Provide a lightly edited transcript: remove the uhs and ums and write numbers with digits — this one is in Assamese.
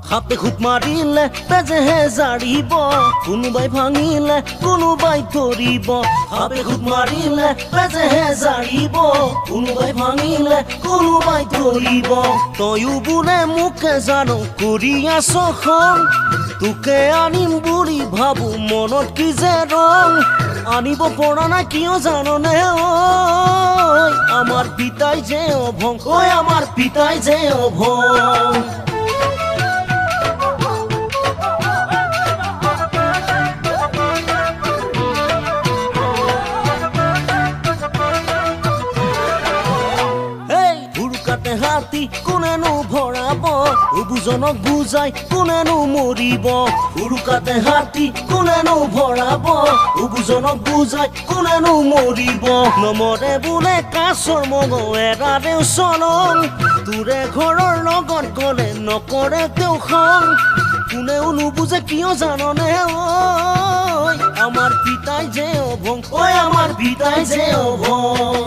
সাপে খুব মাৰিলে বেজেহে জাৰিব কোনোবাই ভাঙিলে কোনোবাই ধৰিব সাপে খুব মাৰিলে বেজেহে জাৰিব কোনোবাই ভাঙিলে কোনোবাই ধৰিব তয়ো বোলে মোকে জানো কৰি আছ খং তোকে আনিম বুলি ভাবো মনত কি যে ৰং আনিব পৰা নাই কিয় জাননে ঐ আমাৰ পিতাই যে অভং ঐ আমাৰ পিতাই যে অভং হাতী কোনেনো ভৰাব বুজনক বুজাই কোনেনো মৰিব উৰুকাতে হাতী কোনেনো ভৰাব বুজনক বুজাই কোনেনো মৰিব নমৰে বোলে কাছৰ মগ এৰাৰেও চলং তোৰে ঘৰৰ লগত গলে নকৰে তেওঁ খং কোনেও নুবুজে কিয় জাননে ঐ আমাৰ পিতাই যে অভং ঐ আমাৰ পিতাই যে অভং